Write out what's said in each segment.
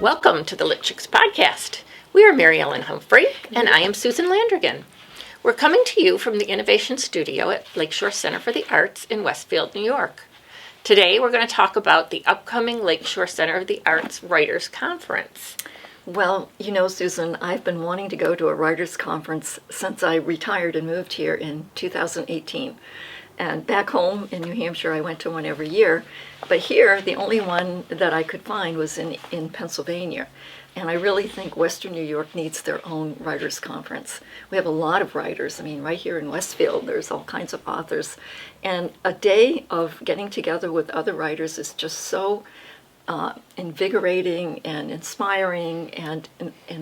Welcome to the LitChix podcast. We are Mary Ellen Humphrey, and I am Susan Landrigan. We're coming to you from the Innovation Studio at Lakeshore Center for the Arts in Westfield, New York. Today we're going to talk about the upcoming Lakeshore Center of the Arts Writers Conference. Well, you know, Susan, I've been wanting to go to a writers' conference since I retired and moved here in 2018. And back home in New Hampshire, I went to one every year. But here, the only one that I could find was in Pennsylvania. And I really think Western New York needs their own writers' conference. We have a lot of writers. I mean, right here in Westfield, there's all kinds of authors. And a day of getting together with other writers is just so invigorating and inspiring, and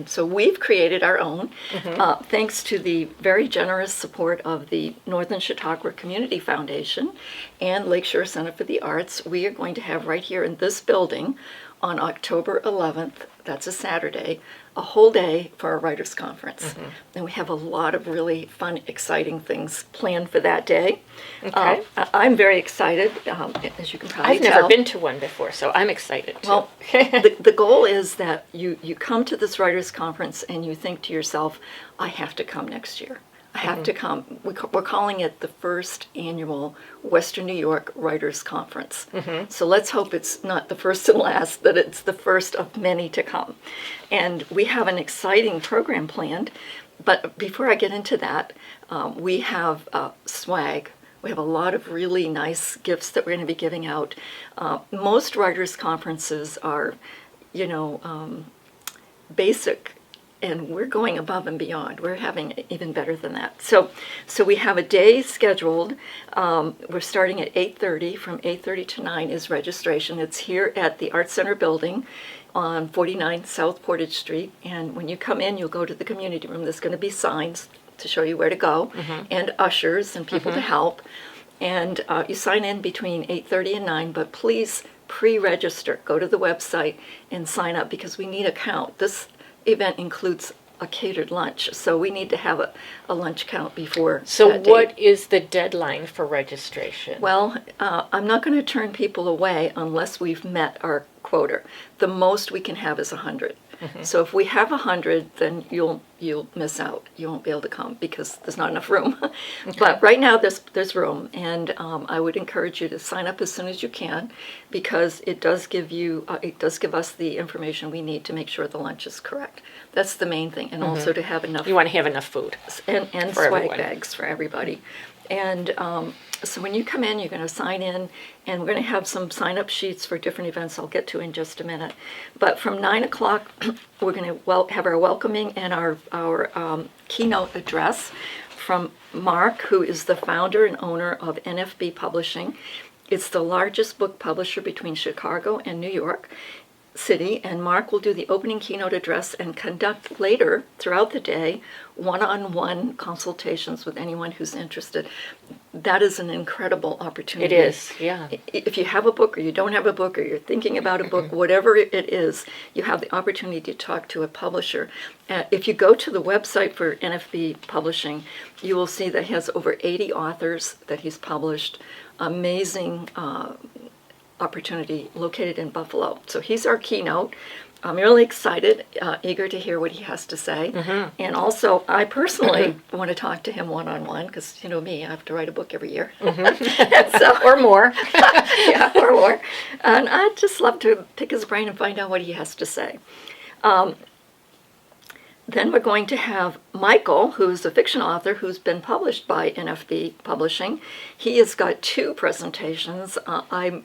so we've created our own, thanks to the very generous support of the Northern Chautauqua Community Foundation and Lakeshore Center for the Arts. We are going to have right here in this building on October 11th, that's a Saturday, a whole day for our writers' conference. And we have a lot of really fun, exciting things planned for that day. Okay. I'm very excited, as you can probably I've tell. never been to one before, so I'm excited too. Well, the goal is that you come to this writers' conference and you think to yourself, I have to come next year. I have to come. We're calling it the first annual Western New York Writers Conference. So let's hope it's not the first and last, that it's the first of many to come. And we have an exciting program planned. But before I get into that, we have swag. We have a lot of really nice gifts that we're going to be giving out. Most writers' conferences are, basic. And we're going above and beyond. We're having even better than that. So we have a day scheduled. We're starting at 8:30. From 8:30 to 9 is registration. It's here at the Arts Center building on 49 South Portage Street. And when you come in, you'll go to the community room. There's going to be signs to show you where to go, and ushers and people to help. And you sign in between 8:30 and 9, but please pre-register. Go to the website and sign up, because we need a count. This event includes a catered lunch, so we need to have a lunch count before So that date. what is the deadline for registration? Well, I'm not going to turn people away unless we've met our quota. The most we can have is 100. So if we have 100, then you'll miss out. You won't be able to come because there's not enough room. But right now there's room, and I would encourage you to sign up as soon as you can, because it does give us the information we need to make sure the lunch is correct. That's the main thing, and also to have enough. You want to have enough food. And for swag everyone. bags for everybody. And so when you come in, you're going to sign in, and we're going to have some sign-up sheets for different events I'll get to in just a minute. But from 9 o'clock, we're going to have our welcoming and our keynote address from Mark, who is the founder and owner of NFB Publishing. It's the largest book publisher between Chicago and New York City, and Mark will do the opening keynote address and conduct later throughout the day one-on-one consultations with anyone who's interested. That is an incredible opportunity. It is, yeah. If you have a book, or you don't have a book, or you're thinking about a book, whatever it is, you have the opportunity to talk to a publisher. If you go to the website for NFB Publishing, you will see that he has over 80 authors that he's published. Amazing opportunity located in Buffalo. So he's our keynote. I'm really excited, eager to hear what he has to say. And also, I personally want to talk to him one-on-one, because, you know me, I have to write a book every year. So, Or more. yeah, or more. And I'd just love to pick his brain and find out what he has to say. Then we're going to have Michael, who's a fiction author who's been published by NFB Publishing. He has got 2 presentations. I'm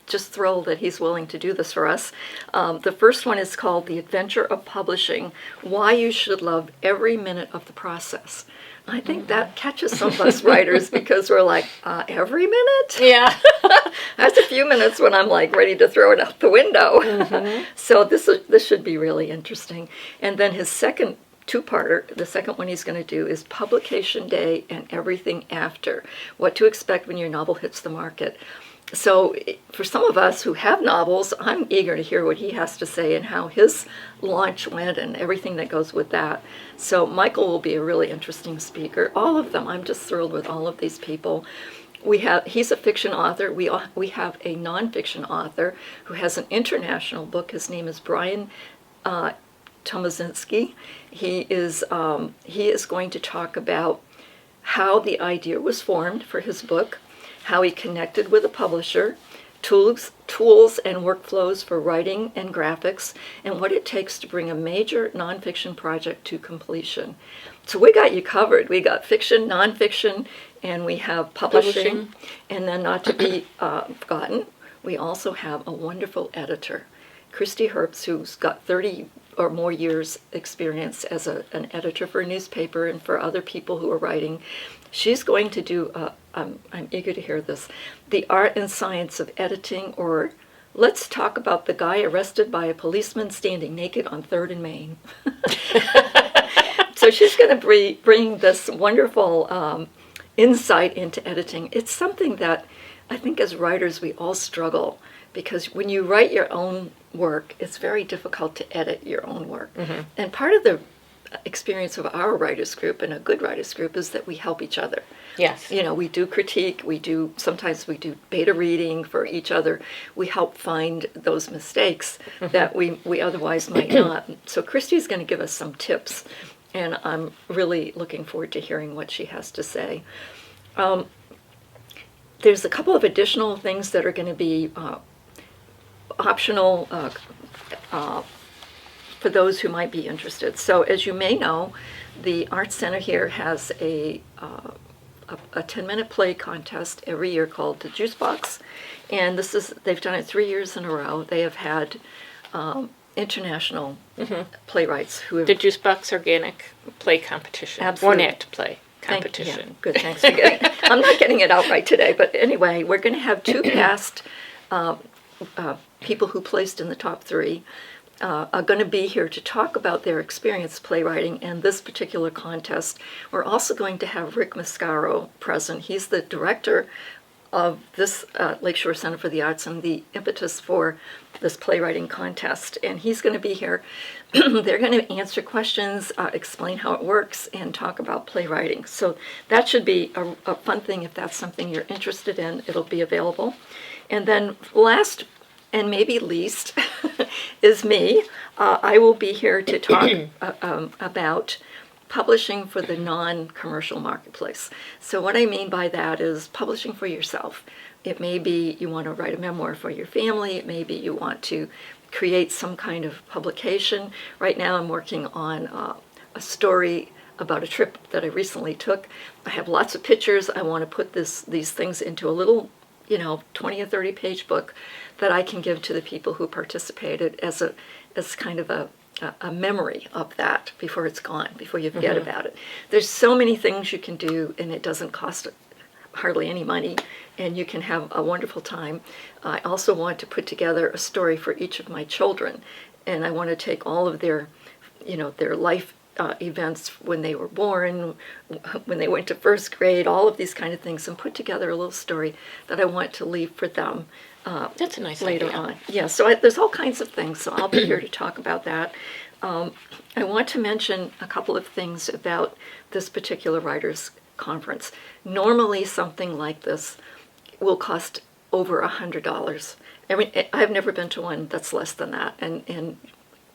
just thrilled that he's willing to do this for us. The first one is called The Adventure of Publishing, Why You Should Love Every Minute of the Process. I think that catches some of us writers, because we're like, every minute? Yeah. There's a few minutes when I'm like ready to throw it out the window. So this should be really interesting. And then his second two-parter, the second one he's going to do is Publication Day and Everything After, What to Expect When Your Novel Hits the Market. So for some of us who have novels, I'm eager to hear what he has to say and how his launch went and everything that goes with that. So Michael will be a really interesting speaker. All of them. I'm just thrilled with all of these people. He's a fiction author. We have a nonfiction author who has an international book. His name is Brian Tomazinski. He is going to talk about how the idea was formed for his book, how he connected with a publisher, tools and workflows for writing and graphics, and what it takes to bring a major nonfiction project to completion. So we got you covered. We got fiction, nonfiction, and we have publishing. And then, not to be forgotten, we also have a wonderful editor, Christy Herbst, who's got 30 or more years experience as an editor for a newspaper and for other people who are writing. She's going to do, I'm eager to hear this, the art and science of editing, or let's talk about the guy arrested by a policeman standing naked on 3rd and Main. So she's going to bring this wonderful insight into editing. It's something that I think as writers we all struggle, because when you write your own work, it's very difficult to edit your own work. Mm-hmm. And part of the experience of our writers group and a good writers group is that we help each other. Yes. You know, we do critique, sometimes we do beta reading for each other. We help find those mistakes that we otherwise might not. So Christy's going to give us some tips, and I'm really looking forward to hearing what she has to say. There's a couple of additional things that are going to be optional for those who might be interested. So as you may know, the Arts Center here has a 10-minute play contest every year called the Juice Box, and they've done it 3 years in a row. They have had international playwrights who have... The Juice Box Organic Play Competition. Absolutely. One-act play competition. Good, thanks for getting it. I'm not getting it out right today, but anyway, we're going to have 2 past people who placed in the top 3 are going to be here to talk about their experience playwriting and this particular contest. We're also going to have Rick Mascaro present. He's the director of this Lakeshore Center for the Arts and the impetus for this playwriting contest. And he's going to be here. They're going to answer questions, explain how it works, and talk about playwriting. So that should be a fun thing. If that's something you're interested in, it'll be available. And then last and maybe least is me. I will be here to talk about publishing for the non-commercial marketplace. So what I mean by that is publishing for yourself. It may be you want to write a memoir for your family. It may be you want to create some kind of publication. Right now I'm working on a story about a trip that I recently took. I have lots of pictures. I want to put these things into a little 20 or 30 page book that I can give to the people who participated as kind of a memory of that before it's gone, before you forget about it. There's so many things you can do, and it doesn't cost hardly any money, and you can have a wonderful time. I also want to put together a story for each of my children, and I want to take all of their life events when they were born, when they went to first grade, all of these kind of things, and put together a little story that I want to leave for them. That's a nice later idea. on. Yeah, so there's all kinds of things, so I'll be here to talk about that. I want to mention a couple of things about this particular writers' conference. Normally something like this will cost over $100. I mean, I've never been to one that's less than that, and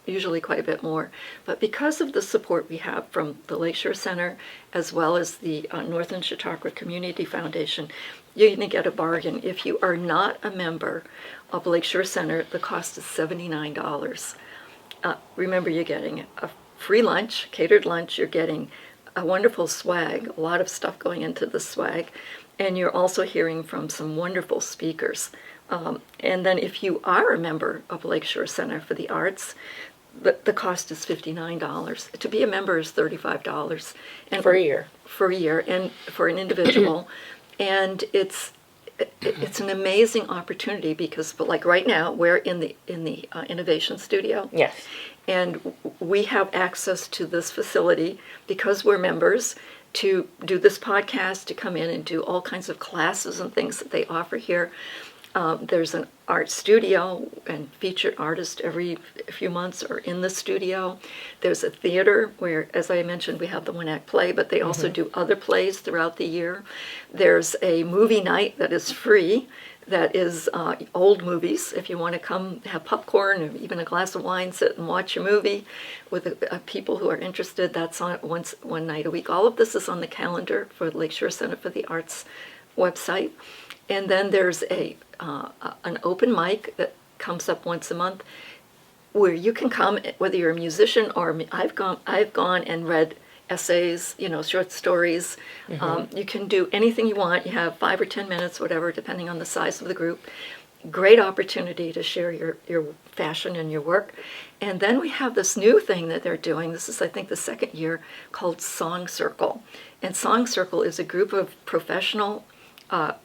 usually quite a bit more. But because of the support we have from the Lakeshore Center, as well as the Northern Chautauqua Community Foundation, you're going to get a bargain. If you are not a member of Lakeshore Center, the cost is $79. Remember, you're getting a free lunch, catered lunch, you're getting a wonderful swag, a lot of stuff going into the swag, and you're also hearing from some wonderful speakers. And then if you are a member of Lakeshore Center for the Arts, the cost is $59. To be a member is $35. And For a year. For a year, and for an individual. And it's an amazing opportunity because, like right now, we're in the Innovation Studio. Yes. And we have access to this facility because we're members to do this podcast, to come in and do all kinds of classes and things that they offer here. There's an art studio, and featured artists every few months are in the studio. There's a theater where, as I mentioned, we have the one-act play, but they also do other plays throughout the year. There's a movie night that is free. that is old movies. If you want to come have popcorn or even a glass of wine, sit and watch a movie with people who are interested, that's on one night a week. All of this is on the calendar for Lakeshore Center for the Arts website. And then there's an open mic that comes up once a month where you can come, whether you're a musician or I've gone and read essays, short stories. You can do anything you want. You have 5 or 10 minutes, whatever, depending on the size of the group. Great opportunity to share your passion and your work. And then we have this new thing that they're doing. This is, I think, the second year, called Song Circle. And Song Circle is a group of professional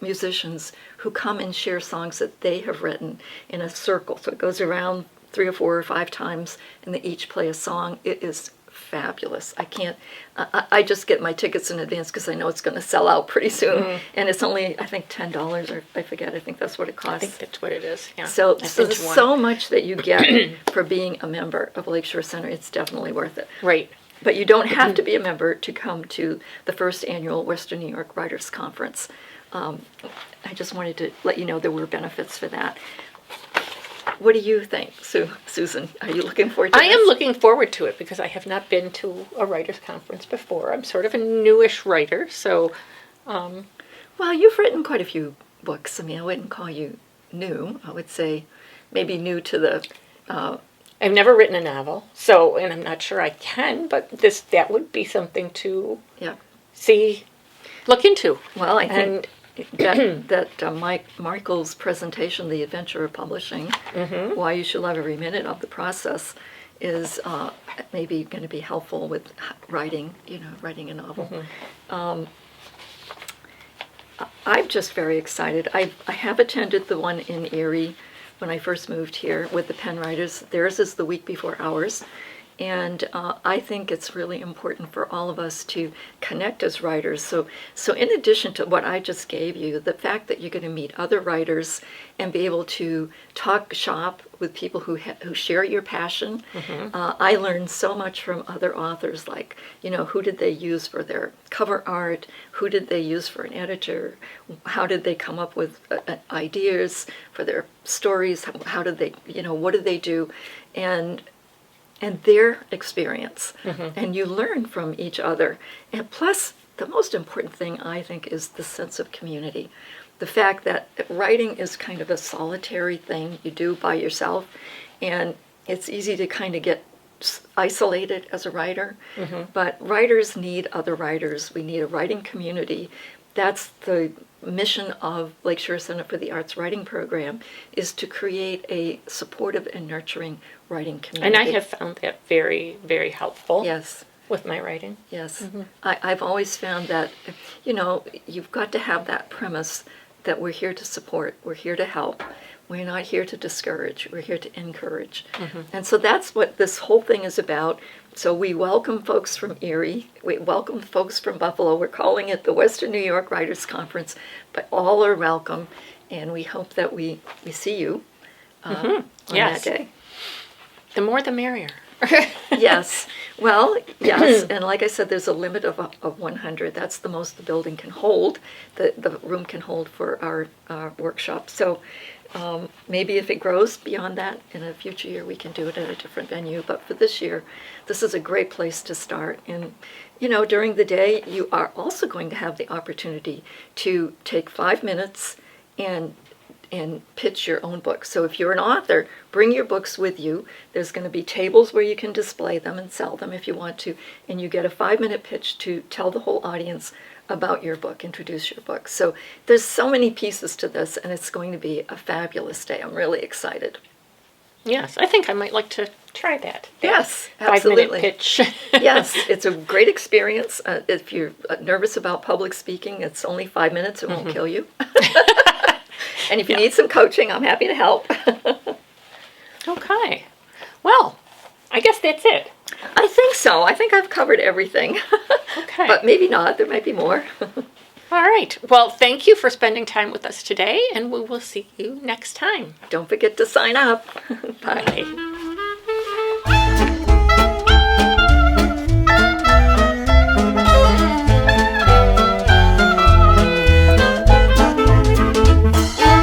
musicians who come and share songs that they have written in a circle. So it goes around 3 or 4 or 5 times, and they each play a song. It is fabulous. I just get my tickets in advance because I know it's going to sell out pretty soon. And it's only, I think, $10, or I forget. I think that's what it costs. I think that's what it is. Yeah. So there's so much that you get for being a member of Lakeshore Center. It's definitely worth it. Right. But you don't have to be a member to come to the first annual Western New York Writers Conference. I just wanted to let you know there were benefits for that. What do you think, Susan? Are you looking forward to this? I am looking forward to it because I have not been to a writers' conference before. I'm sort of a newish writer, so... Well, you've written quite a few books. I mean, I wouldn't call you new. I would say maybe new to the... I've never written a novel, and I'm not sure I can, but that would be something to look into. Well, I think that Mike Markle's presentation, The Adventure of Publishing, Why You Should Love Every Minute of the Process, is maybe going to be helpful with writing a novel. I'm just very excited. I have attended the one in Erie when I first moved here with the Penn Writers. Theirs is the week before ours. And I think it's really important for all of us to connect as writers. So in addition to what I just gave you, the fact that you're going to meet other writers and be able to talk shop with people who share your passion. I learned so much from other authors, like, who did they use for their cover art? Who did they use for an editor? How did they come up with ideas for their stories? How did they, what did they do? And their experience. And you learn from each other. And plus, the most important thing, I think, is the sense of community. The fact that writing is kind of a solitary thing you do by yourself, and it's easy to kind of get isolated as a writer. But writers need other writers. We need a writing community. That's the mission of Lakeshore Center for the Arts Writing Program, is to create a supportive and nurturing writing community. And I have found that very, very helpful. Yes. With my writing. Yes. I've always found that, you've got to have that premise that we're here to support, we're here to help. We're not here to discourage, we're here to encourage. And so that's what this whole thing is about. So we welcome folks from Erie, we welcome folks from Buffalo. We're calling it the Western New York Writers Conference, but all are welcome, and we hope that we see you on that day. The more the merrier. Yes. Well, yes. And like I said, there's a limit of 100. That's the most the building can hold, the room can hold for our workshop. So maybe if it grows beyond that in a future year, we can do it at a different venue. But for this year, this is a great place to start. And, during the day, you are also going to have the opportunity to take 5 minutes and pitch your own book. So if you're an author, bring your books with you. There's going to be tables where you can display them and sell them if you want to, and you get a 5-minute pitch to tell the whole audience about your book, introduce your book. So there's so many pieces to this, and it's going to be a fabulous day. I'm really excited. Yes, I think I might like to try that. Yes, 5-minute pitch. Yes, it's a great experience. If you're nervous about public speaking, it's only 5 minutes. It won't kill you. And if you need some coaching, I'm happy to help. Okay. Well, I guess that's it. I think so. I think I've covered everything. Okay. But maybe not. There might be more. All right. Well, thank you for spending time with us today, and we will see you next time. Don't forget to sign up. Bye. Bye.